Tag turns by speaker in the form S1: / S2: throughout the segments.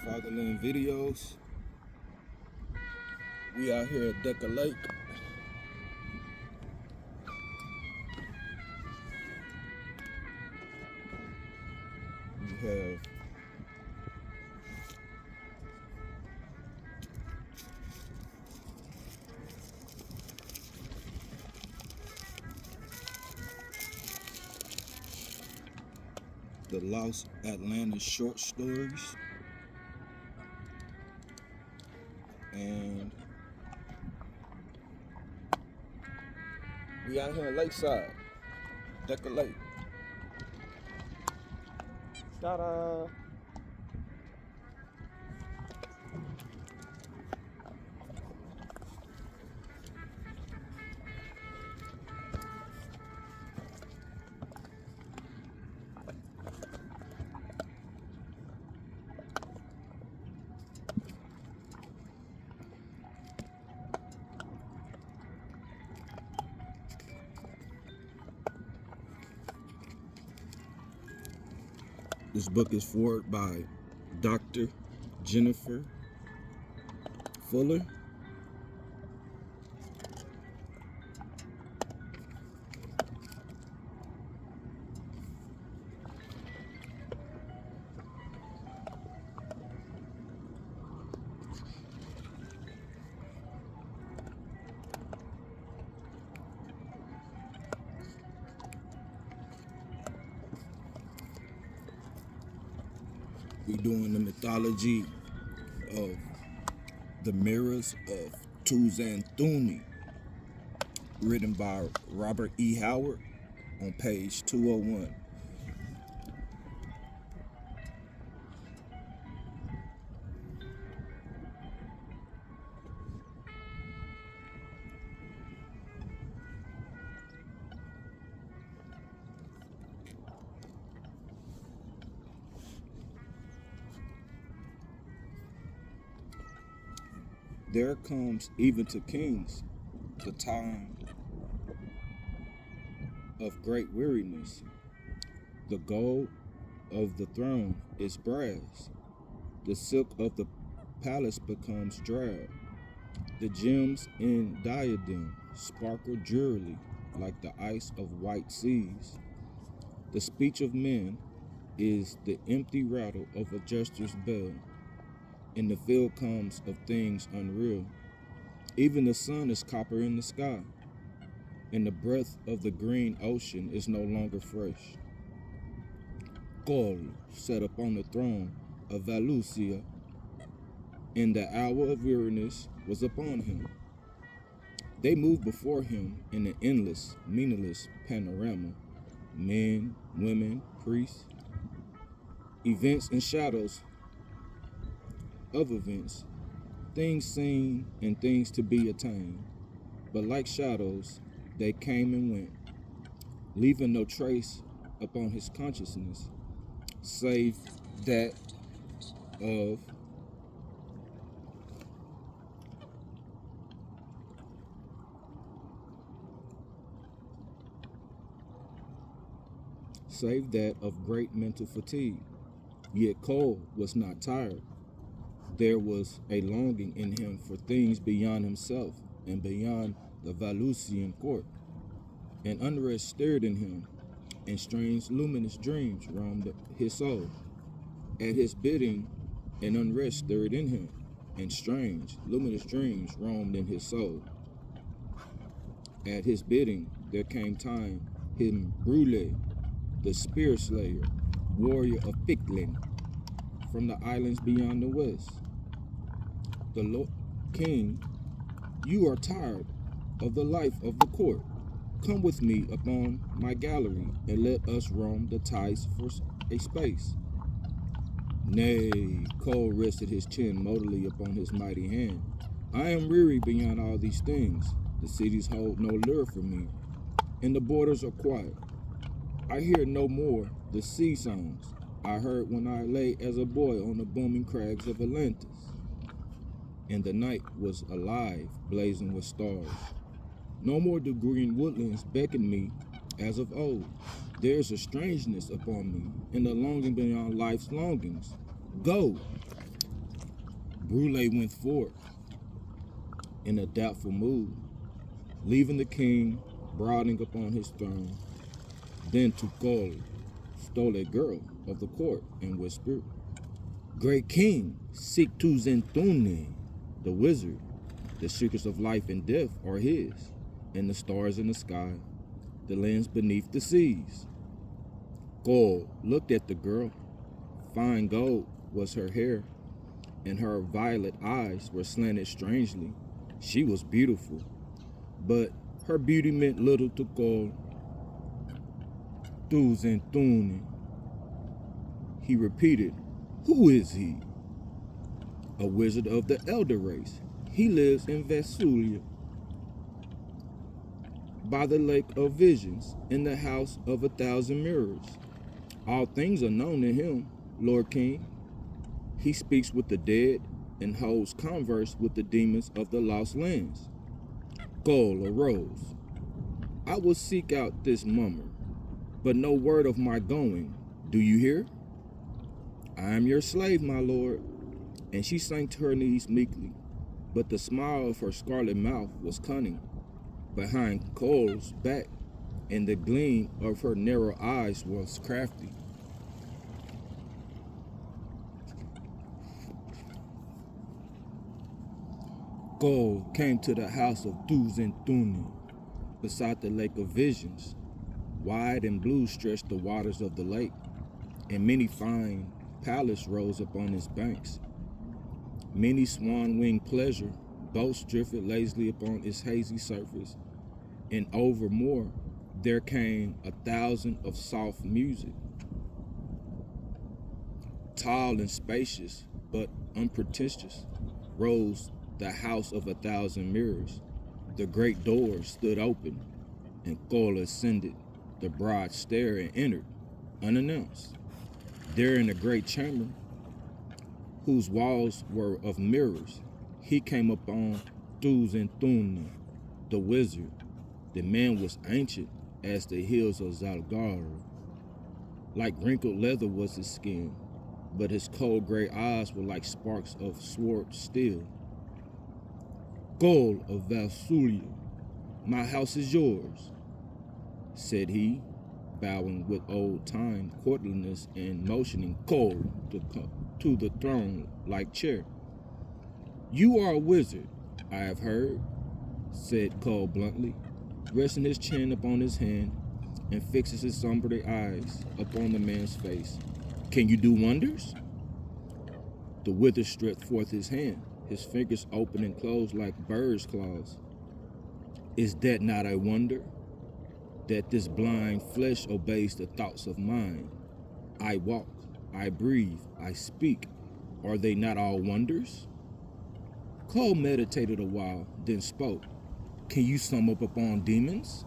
S1: Fatherland Videos. We out here at Decker Lake. We have the Lost Atlantis short stories, and we out here in Lakeside, Decker Lake. Ta-da! This book is forwarded by Dr. Jennifer Fuller. We're doing the mythology of the mirrors of Tuzan Thunne, written by Robert E. Howard on page 201. There comes even to kings the time of great weariness. The gold of the throne is brass. The silk of the palace becomes drab. The gems in diadem sparkle drearily like the ice of white seas. The speech of men is the empty rattle of a jester's bell. In the field comes of things unreal. Even the sun is copper in the sky, and the breath of the green ocean is no longer fresh. Kol sat upon the throne of Valusia, and the hour of weariness was upon him. They moved before him in an endless, meaningless panorama. Men, women, priests, events and shadows of events, things seen and things to be attained. But like shadows, they came and went, leaving no trace upon his consciousness, save that of great mental fatigue. Yet Cole was not tired. There was a longing in him for things beyond himself and beyond the Valusian court. An unrest stirred in him, and strange luminous dreams roamed his soul. At his bidding, an unrest stirred in him, and strange luminous dreams roamed in his soul. At his bidding, there came time him Brule, the spear slayer, warrior of Ficklin, from the islands beyond the west. The Lord King, you are tired of the life of the court. Come with me upon my gallery, and let us roam the tides for a space. Nay, Cole rested his chin moodily upon his mighty hand. I am weary beyond all these things. The cities hold no lure for me, and the borders are quiet. I hear no more the sea songs I heard when I lay as a boy on the booming crags of Atlantis. And the night was alive, blazing with stars. No more do green woodlands beckon me as of old. There's a strangeness upon me, and a longing beyond life's longings. Go, Brule went forth in a doubtful mood, leaving the king brooding upon his throne. Then Tukol stole a girl of the court and whispered, "Great king, seek Tuzan Thunne, the wizard. The secrets of life and death are his, and the stars in the sky, the lands beneath the seas." Kol looked at the girl. Fine gold was her hair, and her violet eyes were slanted strangely. She was beautiful, but her beauty meant little to Kol. Tuzan Thunne, he repeated. "Who is he?" "A wizard of the elder race. He lives in Vasulia, by the lake of visions, in the house of 1,000 mirrors. All things are known to him, Lord King. He speaks with the dead and holds converse with the demons of the lost lands." Kol arose. "I will seek out this mummer, but no word of my going. Do you hear?" "I am your slave, my lord." And she sank to her knees meekly, but the smile of her scarlet mouth was cunning behind Kol's back, and the gleam of her narrow eyes was crafty. Kol came to the house of Tuzan Thunne, beside the lake of visions. Wide and blue stretched the waters of the lake, and many fine palaces rose upon its banks. Many swan-winged pleasure boats drifted lazily upon its hazy surface, and over more there came 1,000 of soft music. Tall and spacious, but unpretentious, rose the house of 1,000 mirrors. The great doors stood open, and Kol ascended the broad stair and entered, unannounced. There in the great chamber, whose walls were of mirrors, he came upon Tuzan Thunne, the wizard. The man was ancient as the hills of Zalgar. Like wrinkled leather was his skin, but his cold gray eyes were like sparks of sword steel. "Kol of Vasulia, my house is yours," said he, bowing with old-time courtliness and motioning Kol to the throne-like chair. "You are a wizard, I have heard," said Kol bluntly, resting his chin upon his hand and fixes his somber eyes upon the man's face. "Can you do wonders?" The wizard stretched forth his hand, his fingers open and closed like birds' claws. "Is that not a wonder? That this blind flesh obeys the thoughts of mine. I walk, I breathe, I speak. Are they not all wonders?" Kol meditated a while, then spoke. "Can you sum up upon demons?"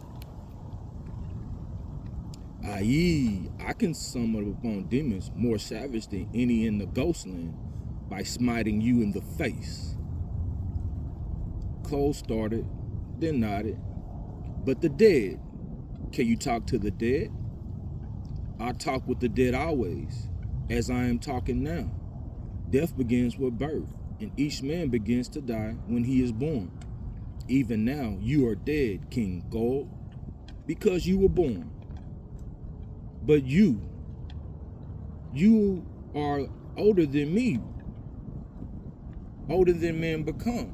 S1: "Aye, I can sum up upon demons more savage than any in the ghostland, by smiting you in the face." Kol started, then nodded. "But the dead, can you talk to the dead?" "I talk with the dead always, as I am talking now. Death begins with birth, and each man begins to die when he is born. Even now you are dead, King Kol, because you were born. But you are older than me, older than men become.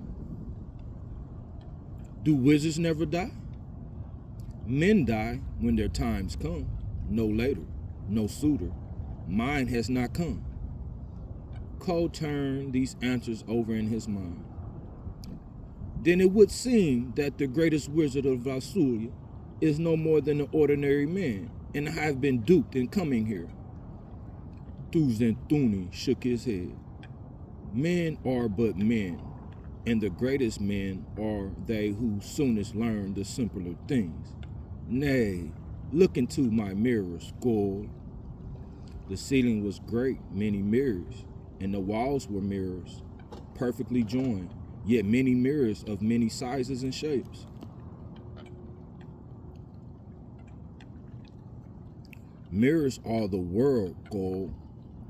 S1: Do wizards never die? Men die when their times come, no later, no sooner. Mine has not come." Kol turned these answers over in his mind. "Then it would seem that the greatest wizard of Vasulia is no more than an ordinary man, and I have been duped in coming here." Tuzan Thunne shook his head. "Men are but men, and the greatest men are they who soonest learn the simpler things. Nay, look into my mirrors, Kol." The ceiling was great, many mirrors, and the walls were mirrors, perfectly joined, yet many mirrors of many sizes and shapes. "Mirrors are the world, Kol,"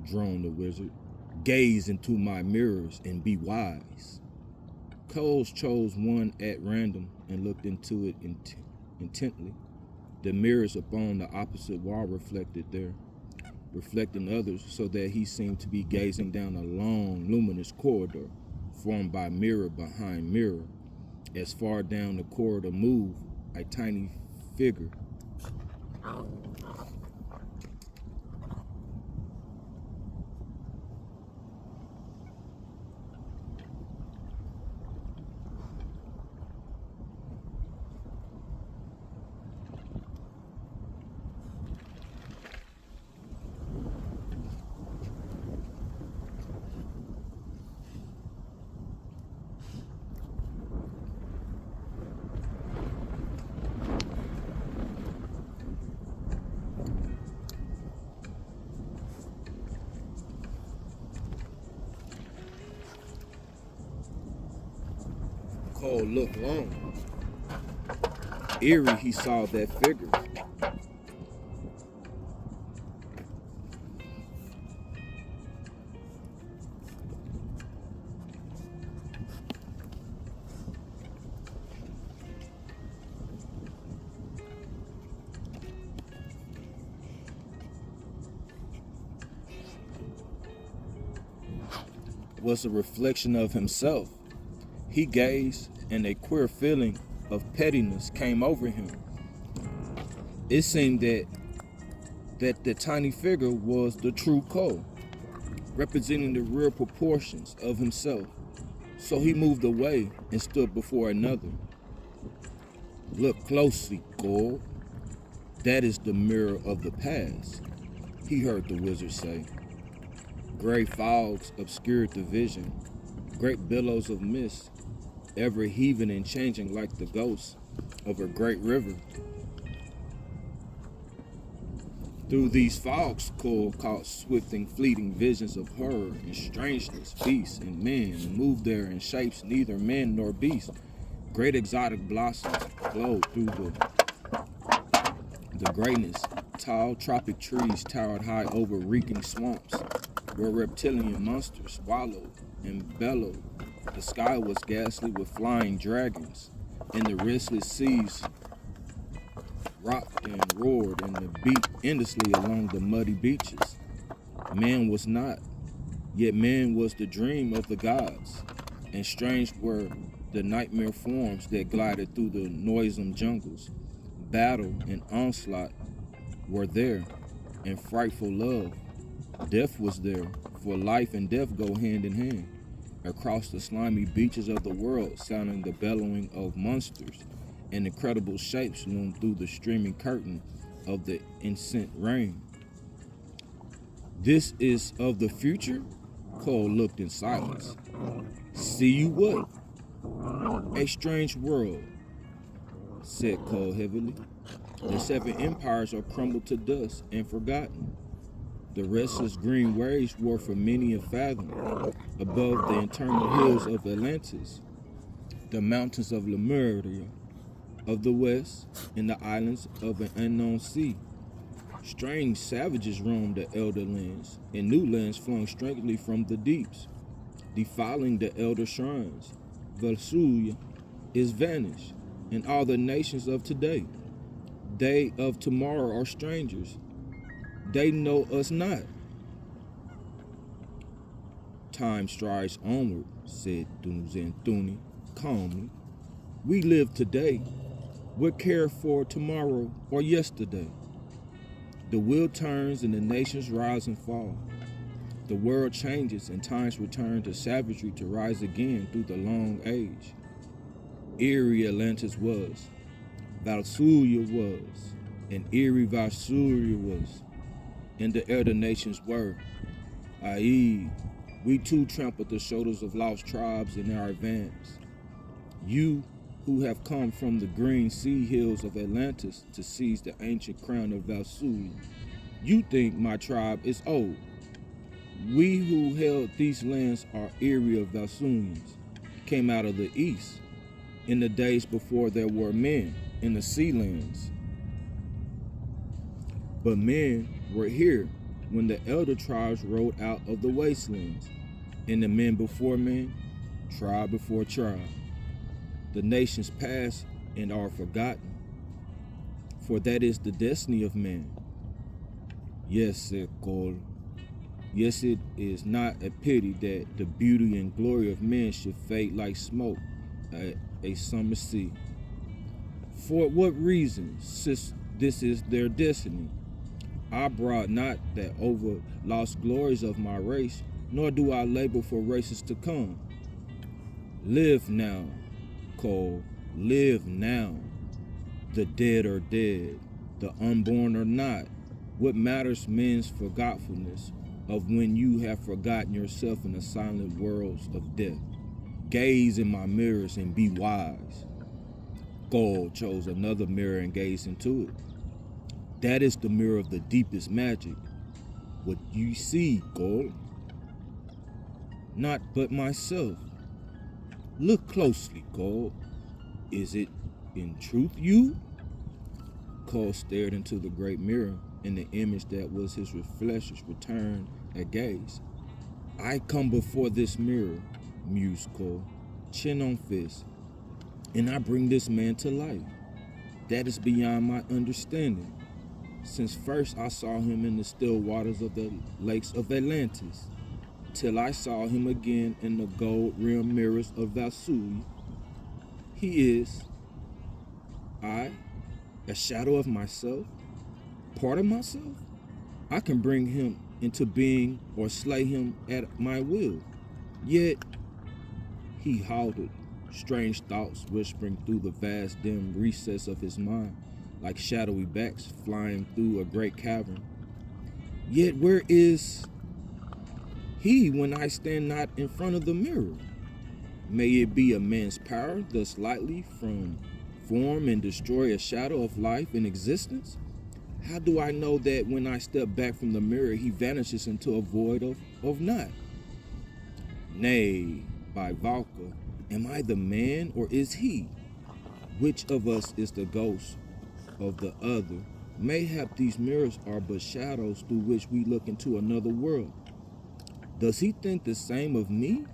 S1: droned the wizard. Gaze into my mirrors and be wise. Coles chose one at random and looked into it intently. The mirrors upon the opposite wall reflected there, reflecting others, so that he seemed to be gazing down a long, luminous corridor formed by mirror behind mirror. As far down the corridor moved a tiny figure. Cole looked long. Eerie, he saw that figure. Was a reflection of himself. He gazed, and a queer feeling of pettiness came over him. It seemed that the tiny figure was the true Cole, representing the real proportions of himself. So he moved away and stood before another. Look closely, Cole. That is the mirror of the past, he heard the wizard say. Gray fogs obscured the vision, great billows of mist, ever heaving and changing like the ghosts of a great river. Through these fogs, Cole caught swift and fleeting visions of horror and strangeness, beasts and men, and moved there in shapes neither man nor beast. Great exotic blossoms glowed through the greatness. Tall tropic trees towered high over reeking swamps, where reptilian monsters swallowed and bellowed. The sky was ghastly with flying dragons, and the restless seas rocked and roared and beat endlessly along the muddy beaches. Man was not, yet man was the dream of the gods, and strange were the nightmare forms that glided through the noisome jungles. Battle and onslaught were there, and frightful love. Death was there, for life and death go hand in hand. Across the slimy beaches of the world, sounding the bellowing of monsters, and incredible shapes loomed through the streaming curtain of the incensed rain. This is of the future? Cole looked in silence. See you what? A strange world, said Cole heavily. The seven empires are crumbled to dust and forgotten. The restless green waves were for many a fathom above the eternal hills of Atlantis, the mountains of Lemuria of the west, and the islands of an unknown sea. Strange savages roamed the elder lands, and new lands flung strangely from the deeps, defiling the elder shrines. Valsulia is vanished, and all the nations of today, they of tomorrow are strangers. They know us not. Time strides onward, said Thunne calmly. We live today. We're cared for tomorrow or yesterday. The wheel turns and the nations rise and fall. The world changes and times return to savagery to rise again through the long age. Eerie Atlantis was. Valsulia was. And eerie Valsulia was. And the elder nations were. I.e., we too trampled the shoulders of lost tribes in our advance. You who have come from the green sea hills of Atlantis to seize the ancient crown of Valsulia, you think my tribe is old. We who held these lands are eerie of Valsulians, came out of the east, in the days before there were men in the sea lands. But men were here, when the elder tribes rode out of the wastelands, and the men before men, tribe before tribe. The nations pass and are forgotten, for that is the destiny of man. Yes, Ekol. Yes, it is not a pity that the beauty and glory of men should fade like smoke at a summer sea. For what reason, since this is their destiny? I brought not that over lost glories of my race, nor do I labor for races to come. Live now, Cole, live now. The dead are dead, the unborn are not. What matters men's forgetfulness of when you have forgotten yourself in the silent worlds of death? Gaze in my mirrors and be wise. Gold chose another mirror and gazed into it. That is the mirror of the deepest magic. What you see, Gold? Not but myself. Look closely, Gold. Is it in truth you? Cole stared into the great mirror, and the image that was his reflection returned a gaze. I come before this mirror, mused Cole, chin on fist, and I bring this man to life. That is beyond my understanding. Since first I saw him in the still waters of the lakes of Atlantis, till I saw him again in the gold-rimmed mirrors of Valsui. He is, I, a shadow of myself, part of myself. I can bring him into being or slay him at my will. Yet, he halted, strange thoughts whispering through the vast dim recess of his mind, like shadowy bats flying through a great cavern. Yet where is he when I stand not in front of the mirror? May it be a man's power thus lightly from form and destroy a shadow of life and existence? How do I know that when I step back from the mirror, he vanishes into a void of not? Nay, by Valka, am I the man or is he? Which of us is the ghost of the other? Mayhap these mirrors are but shadows through which we look into another world. Does he think the same of me?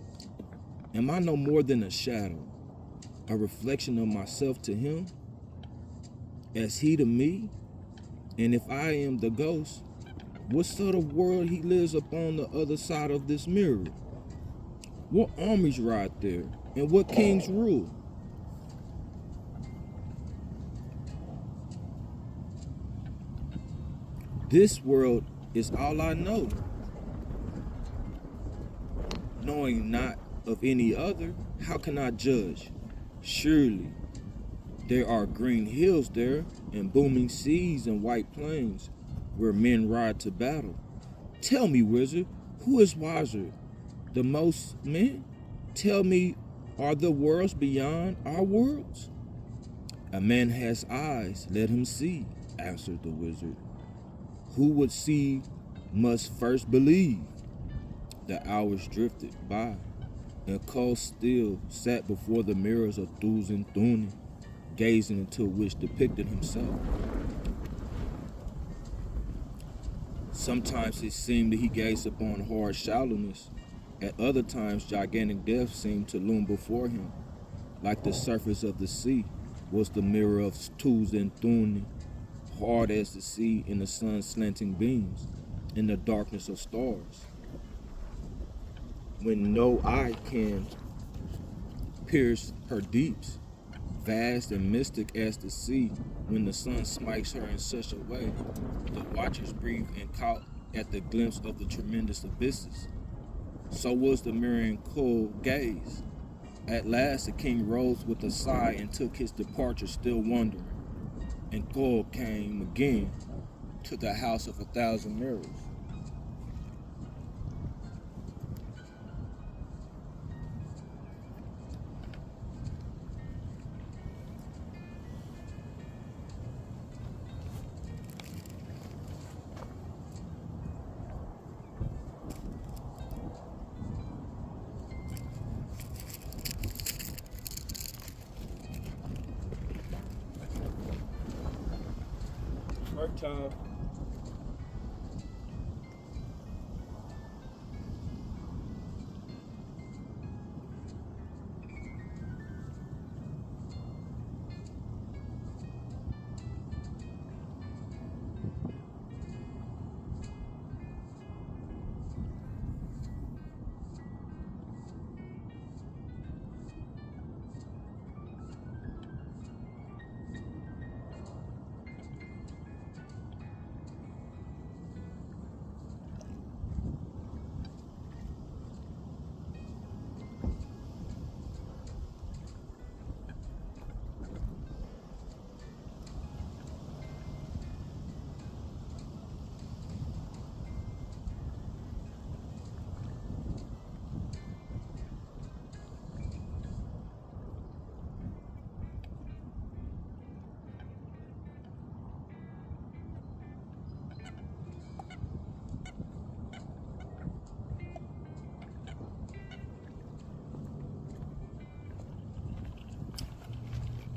S1: Am I no more than a shadow, a reflection of myself to him, as he to me? And if I am the ghost, what sort of world he lives upon the other side of this mirror? What armies ride there, and what kings rule? This world is all I know. Knowing not of any other, how can I judge? Surely there are green hills there, and booming seas and white plains, where men ride to battle. Tell me, wizard, who is wiser, the most men? Tell me, are the worlds beyond our worlds? A man has eyes, let him see, answered the wizard. Who would see must first believe. The hours drifted by, and Cole still sat before the mirrors of Tuzan Thunne, gazing into which depicted himself. Sometimes it seemed that he gazed upon hard shallowness. At other times, gigantic depth seemed to loom before him. Like the surface of the sea was the mirror of Tuzan Thunne, hard as the sea in the sun's slanting beams, in the darkness of stars. When no eye can pierce her deeps, vast and mystic as the sea, when the sun smites her in such a way, the watchers breathed and caught at the glimpse of the tremendous abysses. So was the mirroring cool gaze. At last the king rose with a sigh and took his departure, still wondering. And Cole came again to the house of 1,000 mirrors. First time.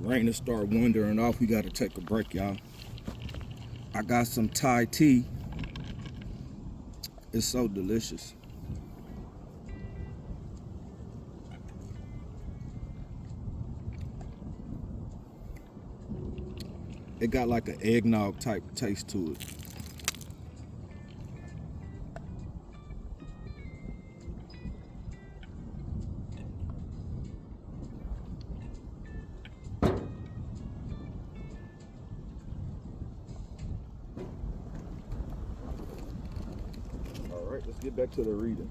S1: Rain start wandering off. We gotta take a break, y'all. I got some Thai tea. It's so delicious. It got like an eggnog type taste to it. All right, let's get back to the reading.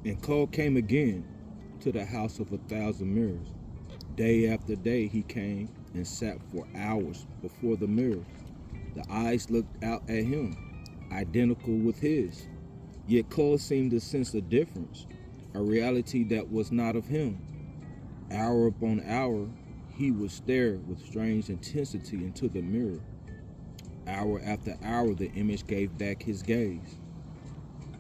S1: And Cole came again to the house of 1,000 mirrors. Day after day he came and sat for hours before the mirror. The eyes looked out at him, identical with his. Yet Cole seemed to sense a difference, a reality that was not of him. Hour upon hour, he would stare with strange intensity into the mirror. Hour after hour, the image gave back his gaze.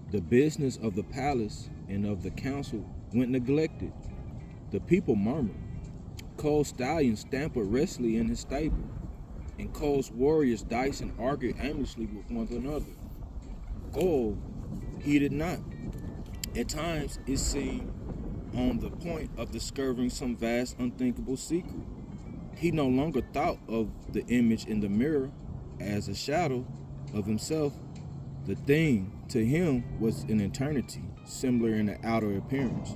S1: The business of the palace and of the council went neglected. The people murmured. Cole's stallion stamped restlessly in his stable, and Cole's warriors diced and argued aimlessly with one another. Cole heeded not. At times it seemed on the point of discovering some vast unthinkable secret. He no longer thought of the image in the mirror as a shadow of himself. The thing to him was an eternity, similar in the outer appearance.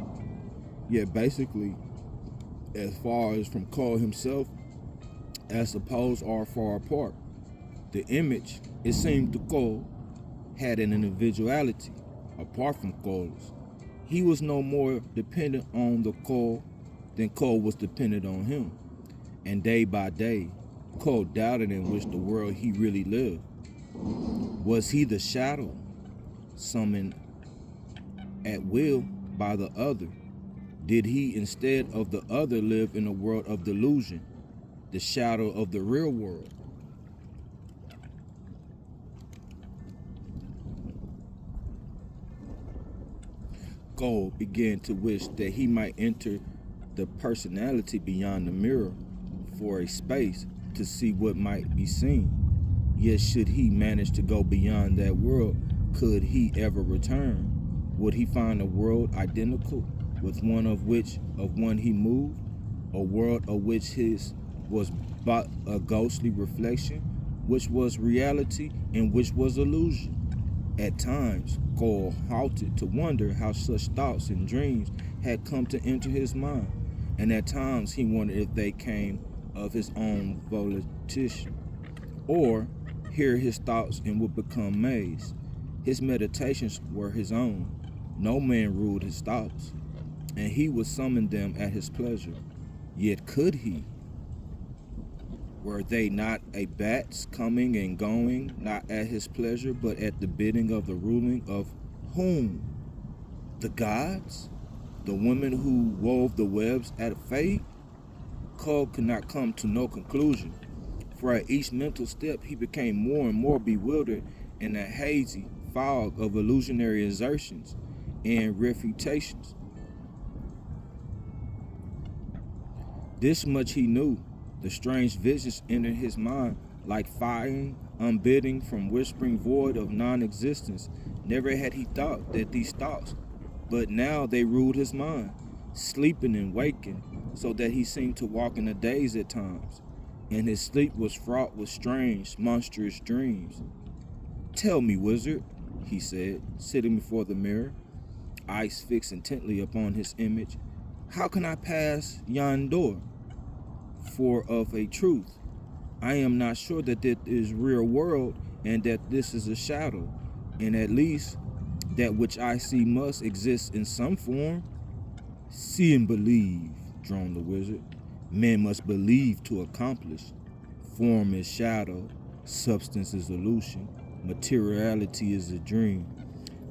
S1: Yet basically, as far as from Cole himself, as the poles are far apart. The image, it seemed to Cole, had an individuality apart from Cole's. He was no more dependent on the Cole than Cole was dependent on him. And day by day, Cole doubted in which the world he really lived. Was he the shadow, summoned at will by the other? Did he, instead of the other, live in a world of delusion, the shadow of the real world? Cole began to wish that he might enter the personality beyond the mirror for a space to see what might be seen. Yet should he manage to go beyond that world, could he ever return? Would he find a world identical with one of one he moved, a world of which his was but a ghostly reflection, which was reality and which was illusion? At times, Cole halted to wonder how such thoughts and dreams had come to enter his mind, and at times he wondered if they came of his own volition, or here his thoughts and would become maze. His meditations were his own. No man ruled his thoughts, and he would summon them at his pleasure. Yet could he? Were they not a bats coming and going, not at his pleasure, but at the bidding of the ruling of whom? The gods? The women who wove the webs at fate? Cole could not come to no conclusion, for at each mental step he became more and more bewildered in a hazy fog of illusionary assertions and refutations. This much he knew. The strange visions entered his mind like fire unbidden from whispering void of non-existence. Never had he thought that these thoughts, but now they ruled his mind, sleeping and waking, so that he seemed to walk in a daze at times, and his sleep was fraught with strange, monstrous dreams. "Tell me, wizard," he said, sitting before the mirror, eyes fixed intently upon his image, "how can I pass yon door? For of a truth, I am not sure that this is real world and that this is a shadow, and at least that which I see must exist in some form." "See and believe," droned the wizard. "Men must believe to accomplish. Form is shadow, substance is illusion, materiality is a dream.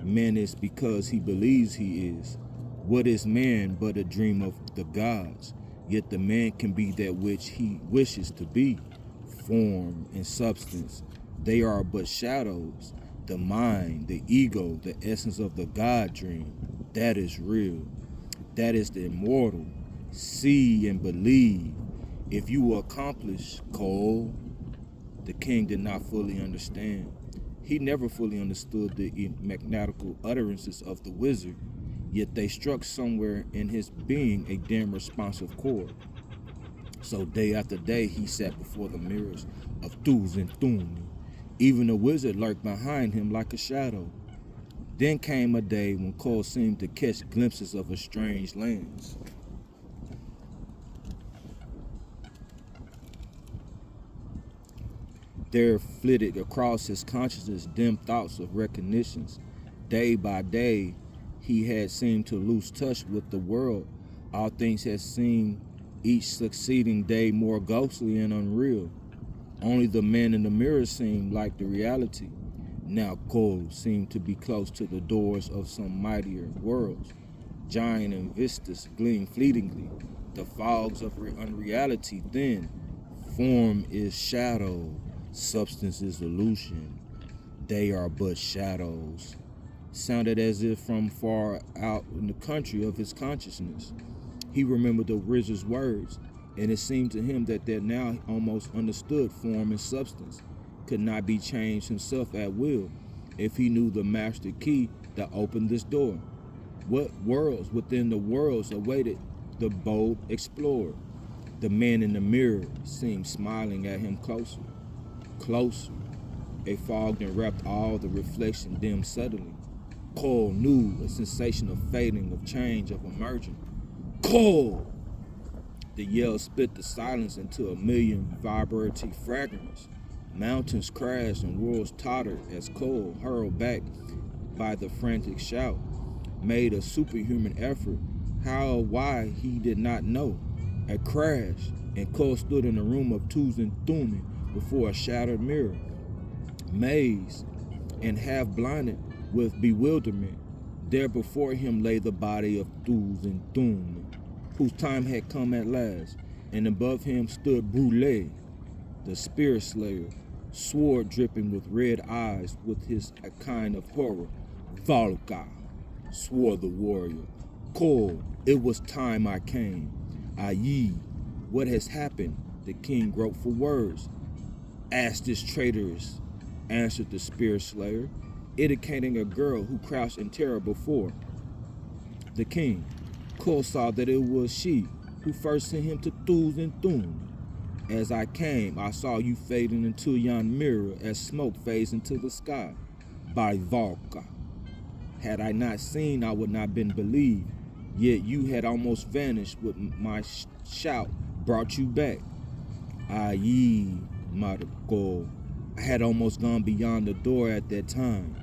S1: Man is because he believes he is. What is man but a dream of the gods? Yet the man can be that which he wishes to be. form, and substance. They are but shadows. The mind, the ego, the essence of the God dream, that is real. That is the immortal. See and believe. If you will accomplish, Cole. The king did not fully understand. He never fully understood the magnetical utterances of the wizard, yet they struck somewhere in his being a dim responsive chord. So day after day he sat before the mirrors of Thunne. Even the wizard lurked behind him like a shadow. Then came a day when Cole seemed to catch glimpses of a strange lands. There flitted across his consciousness dim thoughts of recognitions. Day by day, he had seemed to lose touch with the world. All things had seemed each succeeding day more ghostly and unreal. Only the man in the mirror seemed like the reality. Now Cole seemed to be close to the doors of some mightier worlds. Giant and vistas gleam fleetingly. The fogs of unreality thin. Form is shadow. Substance is illusion. They are but shadows. Sounded as if from far out in the country of his consciousness. He remembered the wizard's words, and it seemed to him that their now almost understood form and substance could not be changed himself at will if he knew the master key that opened this door. What worlds within the worlds awaited the bold explorer? The man in the mirror seemed smiling at him closer. Closer. A fog enwrapped all the reflection dimmed suddenly. Cole knew a sensation of fading, of change, of emerging. Cole! The yell split the silence into a million vibrating fragments. Mountains crashed and worlds tottered as Cole, hurled back by the frantic shout, made a superhuman effort. How or why he did not know. A crash, and Cole stood in the room of Thunne before a shattered mirror, mazed and half blinded with bewilderment. There before him lay the body of Thunne, whose time had come at last, and above him stood Brûlé, the spirit slayer, sword dripping with red eyes, with his a kind of horror. Valka, swore the warrior. Cole, it was time I came. Aye, what has happened? The king groped for words. Ask this traitoress, answered the spirit slayer, indicating a girl who crouched in terror before the king. Cole saw that it was she who first sent him to Thunne. As I came, I saw you fading into yon mirror as smoke fades into the sky. By Valka. Had I not seen, I would not been believed. Yet you had almost vanished with my shout brought you back. Aye, Marco. I had almost gone beyond the door at that time.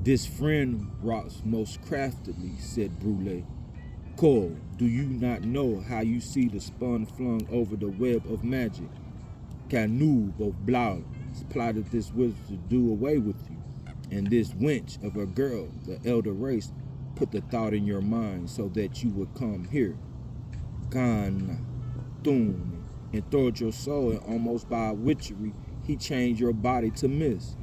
S1: This friend wrought most craftily, said Brûlé. Cole, do you not know how you see the spun flung over the web of magic? Canoob of Blau plotted this wizard to do away with you, and this wench of a girl, the elder race, put the thought in your mind so that you would come here. Thunne, enthralled your soul, and almost by witchery, he changed your body to mist.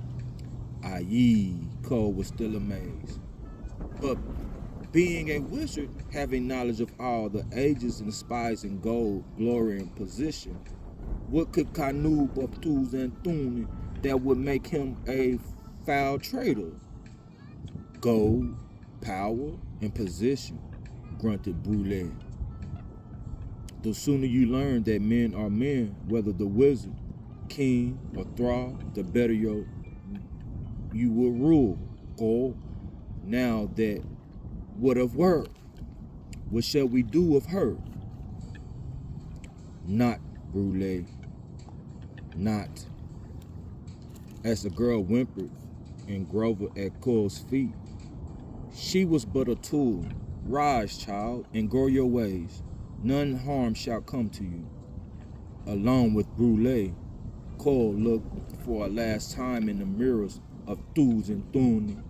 S1: Aye, Cole was still amazed. But being a wizard, having knowledge of all the ages and spies in gold, glory, and position, what could Canoob of Thunne that would make him a foul traitor? Gold, power, and position, grunted Brûlé. The sooner you learn that men are men, whether the wizard, king, or thrall, the better you will rule, Cole. Now that, what of her? What shall we do with her? Not, Brûlé, not. As the girl whimpered and groveled at Cole's feet. She was but a tool. Rise, child, and grow your ways. None harm shall come to you. Along with Brûlé, Cole looked for a last time in the mirrors of Thunne.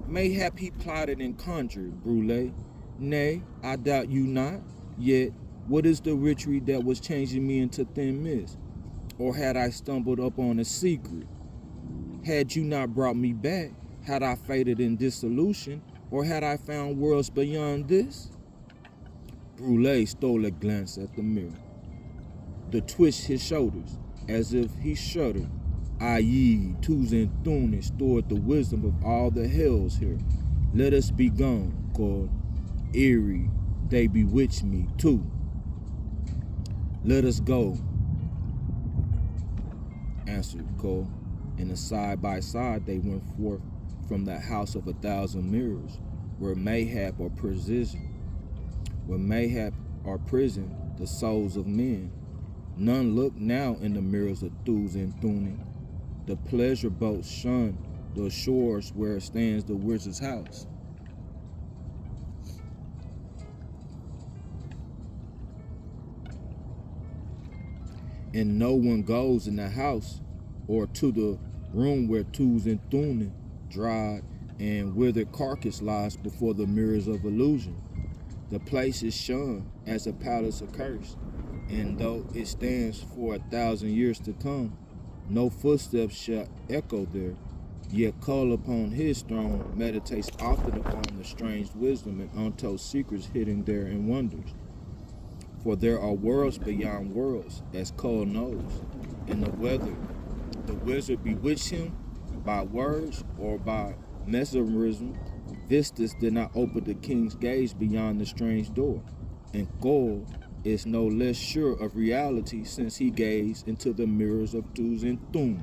S1: Mayhap he plotted and conjured, Brûlé. Nay, I doubt you not. Yet, what is the witchery that was changing me into thin mist? Or had I stumbled upon a secret? Had you not brought me back? Had I faded in dissolution? Or had I found worlds beyond this? Brule stole a glance at the mirror, to twist his shoulders, as if he shuddered. Aye, Tuzan Thunne stored the wisdom of all the hells here. Let us be gone, called eerie, they bewitch me too. Let us go, answered Cole, and side by side they went forth from the house of 1,000 mirrors, where mayhap or prison, the souls of men. None looked now in the mirrors of Tuzan Thunne. The pleasure boats shunned the shores where stands the wizard's house. And no one goes in the house or to the room where Tuzan Thunne dried and withered carcass lies before the mirrors of illusion. The place is shunned as a palace accursed, and though it stands for 1,000 years to come, no footsteps shall echo there. Yet Cole upon his throne meditates often upon the strange wisdom and untold secrets hidden there and wonders. For there are worlds beyond worlds, as Cole knows, and whether the wizard bewitched him by words or by mesmerism, vistas did not open the king's gaze beyond the strange door, and Cole is no less sure of reality since he gazed into the mirrors of Tuzan Thunne.